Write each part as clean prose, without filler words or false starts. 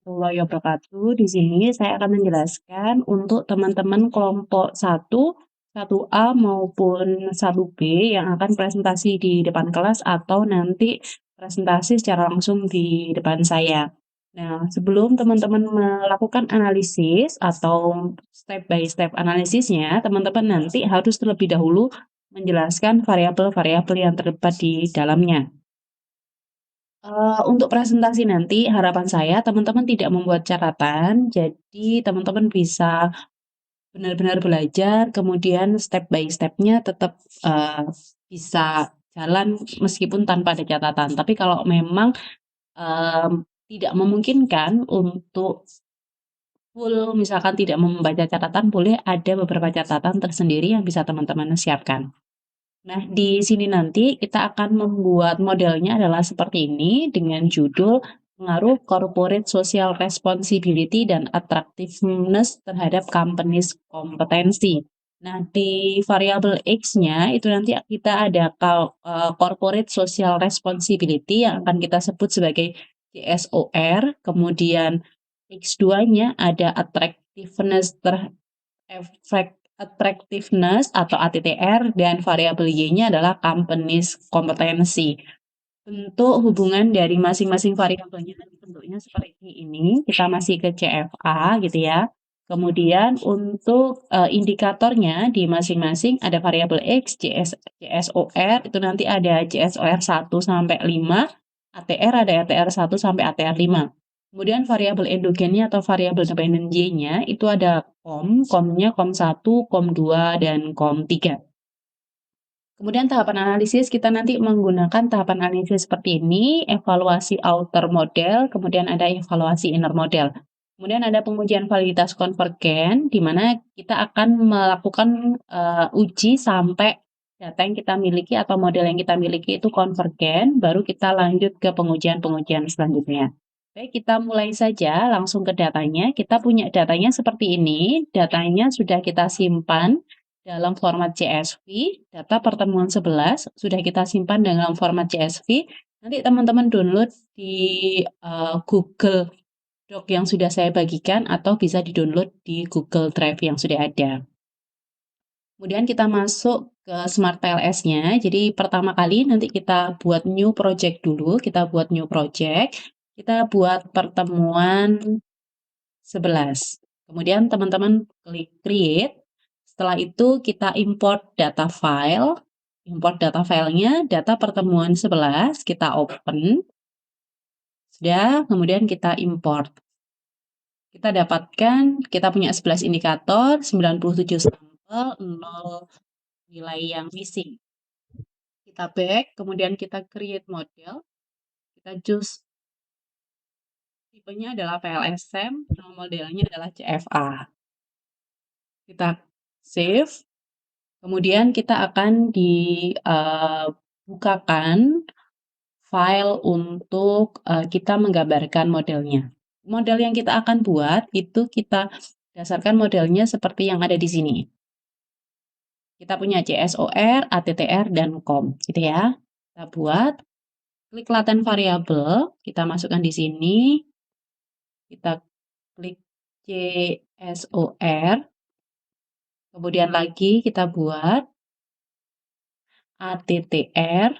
Warahmatullahi wabarakatuh. Di sini saya akan menjelaskan untuk teman-teman kelompok 1A maupun 1B yang akan presentasi di depan kelas atau nanti presentasi secara langsung di depan saya. Nah, sebelum teman-teman melakukan analisis atau step by step analisisnya, teman-teman nanti harus terlebih dahulu menjelaskan variabel-variabel yang terdapat di dalamnya. Untuk presentasi nanti harapan saya teman-teman tidak membuat catatan, jadi teman-teman bisa benar-benar belajar, kemudian step by step-nya tetap, bisa jalan meskipun tanpa ada catatan. Tapi kalau memang, mmm, tidak memungkinkan untuk full misalkan tidak membaca catatan, boleh ada beberapa catatan tersendiri yang bisa teman-teman siapkan. Nah, di sini nanti kita akan membuat modelnya adalah seperti ini dengan judul pengaruh corporate social responsibility dan attractiveness terhadap companies kompetensi. Nah, di variabel X-nya itu nanti kita ada corporate social responsibility yang akan kita sebut sebagai CSOR, kemudian X2-nya ada attractiveness attractiveness atau ATTR dan variabel Y-nya adalah companies kompetensi. Bentuk hubungan dari masing-masing variabelnya nanti bentuknya seperti ini. Kita masih ke CFA gitu ya. Kemudian untuk indikatornya di masing-masing ada variabel X, CSOR, itu nanti ada CSOR 1 sampai 5, ATR ada ATR 1 sampai ATR 5. Kemudian variabel endogennya atau variabel dependent Y-nya itu ada COM-nya COM 1, COM 2, dan COM 3. Kemudian tahapan analisis kita nanti menggunakan tahapan analisis seperti ini, evaluasi outer model, kemudian ada evaluasi inner model. Kemudian ada pengujian validitas konvergen, di mana kita akan melakukan uji sampai data yang kita miliki atau model yang kita miliki itu konvergen, baru kita lanjut ke pengujian-pengujian selanjutnya. Baik, kita mulai saja langsung ke datanya. Kita punya datanya seperti ini, datanya sudah kita simpan dalam format CSV, data pertemuan 11 sudah kita simpan dalam format CSV. Nanti teman-teman download di Google Doc yang sudah saya bagikan atau bisa di-download di Google Drive yang sudah ada. Kemudian kita masuk ke Smart PLS-nya. Jadi pertama kali nanti kita buat new project dulu, kita buat new project. Kita buat pertemuan 11. Kemudian teman-teman klik create. Setelah itu kita import data file. Import data filenya, data pertemuan 11, kita open. Sudah, kemudian kita import. Kita dapatkan, kita punya 11 indikator, 97 sampel, 0 nilai yang missing. Kita back, kemudian kita create model. Kita choose tipenya adalah PLSM, nama modelnya adalah CFA. Kita save. Kemudian kita akan dibukakan file untuk kita menggambarkan modelnya. Model yang kita akan buat itu kita dasarkan modelnya seperti yang ada di sini. Kita punya CSOR, ATTR, dan COM, gitu ya. Kita buat, klik laten variabel, kita masukkan di sini, kita klik CSOR, kemudian lagi kita buat ATTR,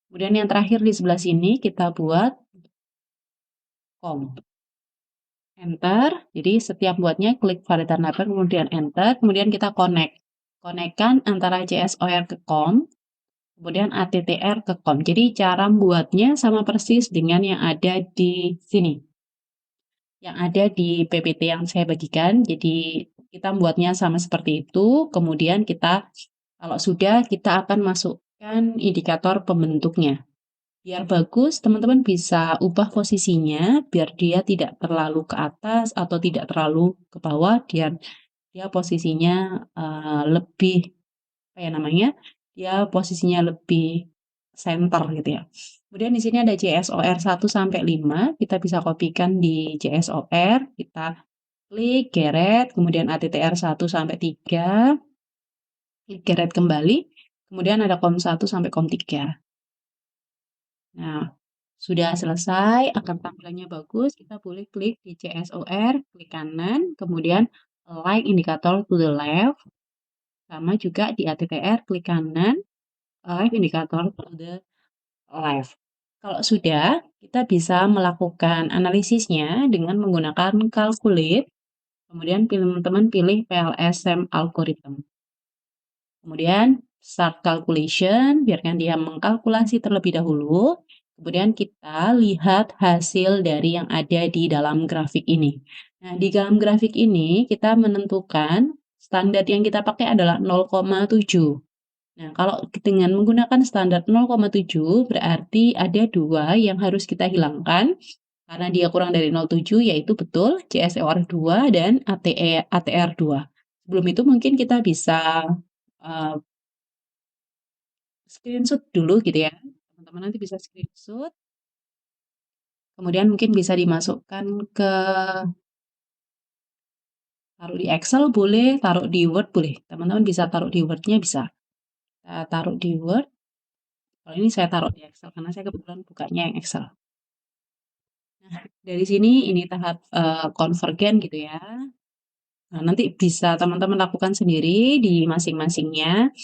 kemudian yang terakhir di sebelah sini kita buat COM. Enter, jadi setiap buatnya klik validator number, kemudian enter, kemudian kita connect. Konekkan antara CSOR ke COM, kemudian ATTR ke COM. Jadi cara membuatnya sama persis dengan yang ada di sini. Yang ada di PPT yang saya bagikan, jadi kita membuatnya sama seperti itu, kemudian kita, kalau sudah, kita akan masukkan indikator pembentuknya. Biar bagus, teman-teman bisa ubah posisinya, biar dia tidak terlalu ke atas atau tidak terlalu ke bawah, dia posisinya lebih, apa ya namanya, dia posisinya lebih center gitu ya. Kemudian di sini ada CSOR 1 sampai 5, kita bisa kopikan di CSOR, kita klik, geret, kemudian ATTR 1 sampai 3, klik geret kembali, kemudian ada COM 1 sampai COM 3. Nah, sudah selesai, akan tampilannya bagus, kita boleh klik di CSOR, klik kanan, kemudian align indikator to the left, sama juga di ATTR, klik kanan, align indikator to the left. Kalau sudah, kita bisa melakukan analisisnya dengan menggunakan calculate, kemudian teman-teman pilih PLSM algorithm. Kemudian start calculation, biarkan dia mengkalkulasi terlebih dahulu. Kemudian kita lihat hasil dari yang ada di dalam grafik ini. Nah, di dalam grafik ini kita menentukan standar yang kita pakai adalah 0,7. Nah, kalau dengan menggunakan standar 0,7 berarti ada dua yang harus kita hilangkan karena dia kurang dari 0,7 yaitu betul CSOR 2 dan ATR 2. Sebelum itu mungkin kita bisa uh, screenshot dulu gitu ya. Teman-teman nanti bisa screenshot. Kemudian mungkin bisa dimasukkan ke taruh di Excel boleh, taruh di Word boleh. Teman-teman bisa taruh di Word-nya bisa. Kita taruh di Word. Kalau ini saya taruh di Excel karena saya kebetulan bukanya yang Excel. Nah, dari sini ini tahap konvergen gitu ya. Nah, nanti bisa teman-teman lakukan sendiri di masing-masingnya.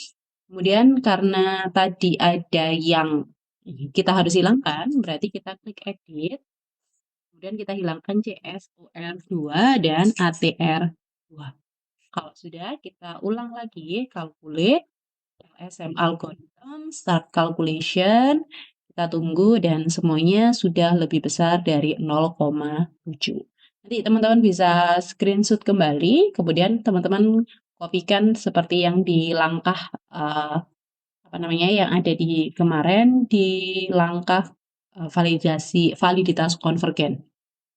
Kemudian karena tadi ada yang kita harus hilangkan, berarti kita klik edit. Kemudian kita hilangkan CSOR2 dan ATR2. Kalau sudah, kita ulang lagi, calculate, LSM algorithm, start calculation, kita tunggu dan semuanya sudah lebih besar dari 0,7. Nanti teman-teman bisa screenshot kembali, kemudian teman-teman kopikan seperti yang di langkah apa namanya yang ada di kemarin di langkah validitas konvergen.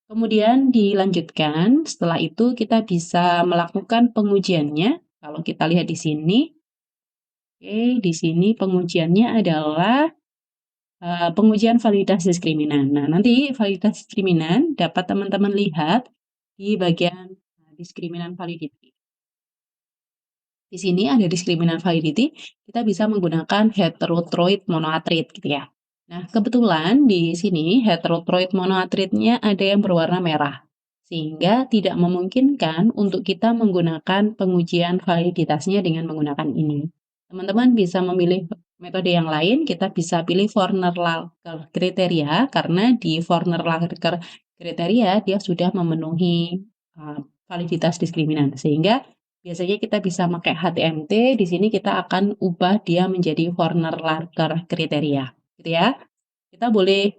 Kemudian dilanjutkan, setelah itu kita bisa melakukan pengujiannya. Kalau kita lihat di sini, oke, di sini pengujiannya adalah pengujian validitas diskriminan. Nah, nanti validitas diskriminan dapat teman-teman lihat di bagian diskriminan validity. Di sini ada diskriminan validity, kita bisa menggunakan heterotroid monoatrit gitu ya. Nah, kebetulan di sini heterotroid monoatritnya ada yang berwarna merah, sehingga tidak memungkinkan untuk kita menggunakan pengujian validitasnya dengan menggunakan ini. Teman-teman bisa memilih metode yang lain, kita bisa pilih Forner-Laker kriteria, karena di Forner-Laker kriteria dia sudah memenuhi validitas diskriminan, sehingga biasanya kita bisa pakai HTMT, di sini kita akan ubah dia menjadi Forner-Laker kriteria, gitu ya. Kita boleh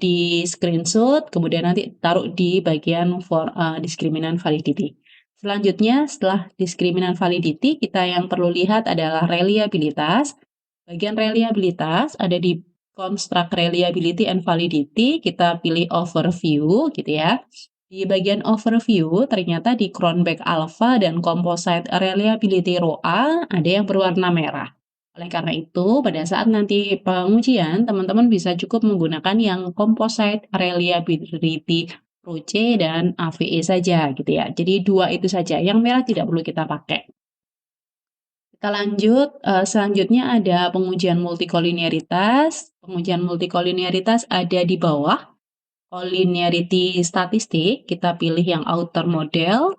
di screenshot, kemudian nanti taruh di bagian diskriminan validity. Selanjutnya, setelah diskriminan validity, kita yang perlu lihat adalah reliabilitas. Bagian reliabilitas ada di construct reliability and validity, kita pilih overview, gitu ya. Di bagian overview, ternyata di Cronbach Alpha dan Composite Reliability Row A ada yang berwarna merah. Oleh karena itu, pada saat nanti pengujian, teman-teman bisa cukup menggunakan yang Composite Reliability Row C dan AVE saja gitu ya. Jadi dua itu saja, yang merah tidak perlu kita pakai. Kita lanjut, selanjutnya ada pengujian multikolinearitas. Pengujian multikolinearitas ada di bawah. Collinearity statistik, kita pilih yang outer model,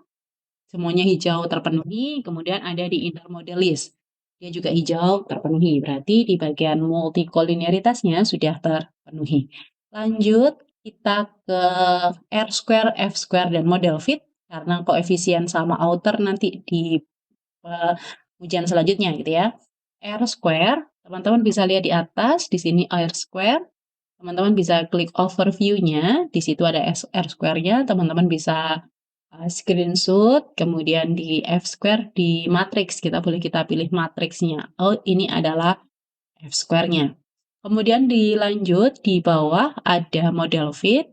semuanya hijau terpenuhi, kemudian ada di inner model list. Dia juga hijau terpenuhi, berarti di bagian multikolinearitasnya sudah terpenuhi. Lanjut, kita ke R square, F square, dan model fit, karena koefisien sama outer nanti di ujian selanjutnya gitu ya. R square, teman-teman bisa lihat di atas, di sini R square, teman-teman bisa klik overview-nya, di situ ada R square-nya, teman-teman bisa screenshot, kemudian di F square di matrix, kita pilih matriksnya. Oh, ini adalah F square-nya. Kemudian dilanjut, di bawah ada model fit,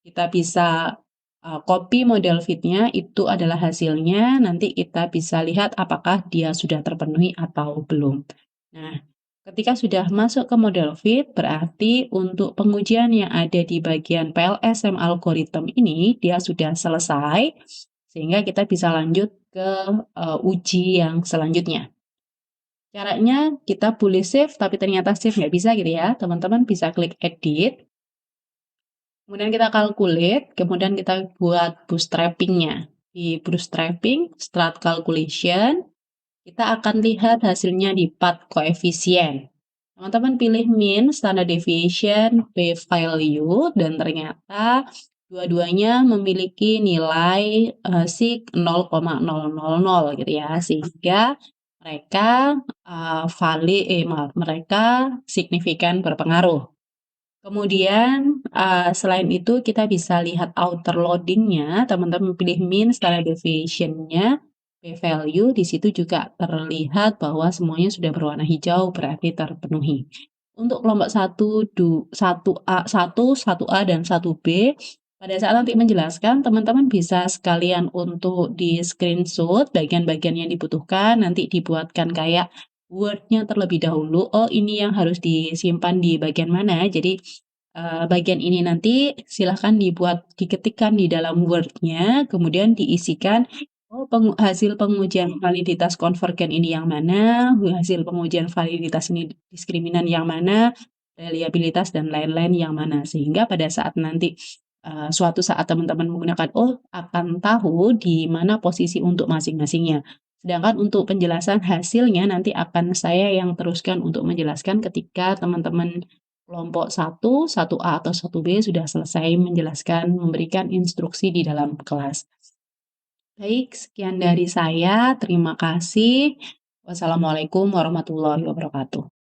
kita bisa copy model fit-nya, itu adalah hasilnya, nanti kita bisa lihat apakah dia sudah terpenuhi atau belum. Nah, ketika sudah masuk ke model fit, berarti untuk pengujian yang ada di bagian PLSM algorithm ini, dia sudah selesai, sehingga kita bisa lanjut ke uji yang selanjutnya. Caranya kita boleh save, tapi ternyata save nggak bisa gitu ya. Teman-teman bisa klik edit, Kemudian kita calculate, kemudian kita buat bootstrapping-nya. Di bootstrapping, strat calculation, kita akan lihat hasilnya di part koefisien. Teman-teman pilih mean, standard deviation, p-value, dan ternyata dua-duanya memiliki nilai sig 0,000 gitu ya, sehingga mereka maaf, mereka signifikan berpengaruh. Kemudian, selain itu kita bisa lihat outer loading-nya, teman-teman pilih mean, standard deviation-nya, p-value, di situ juga terlihat bahwa semuanya sudah berwarna hijau, berarti terpenuhi. Untuk kelompok 1A, dan 1B, pada saat nanti menjelaskan, teman-teman bisa sekalian untuk di-screenshot bagian-bagian yang dibutuhkan, nanti dibuatkan kayak Word-nya terlebih dahulu, oh ini yang harus disimpan di bagian mana, jadi bagian ini nanti silahkan diketikkan di dalam Word-nya, kemudian diisikan, oh hasil pengujian validitas konvergen ini yang mana, hasil pengujian validitas ini diskriminan yang mana, reliabilitas dan lain-lain yang mana. Sehingga pada saat nanti, suatu saat teman-teman menggunakan, oh akan tahu di mana posisi untuk masing-masingnya. Sedangkan untuk penjelasan hasilnya nanti akan saya yang teruskan untuk menjelaskan ketika teman-teman kelompok 1A atau 1B sudah selesai menjelaskan, memberikan instruksi di dalam kelas. Baik, sekian dari saya. Terima kasih. Wassalamualaikum warahmatullahi wabarakatuh.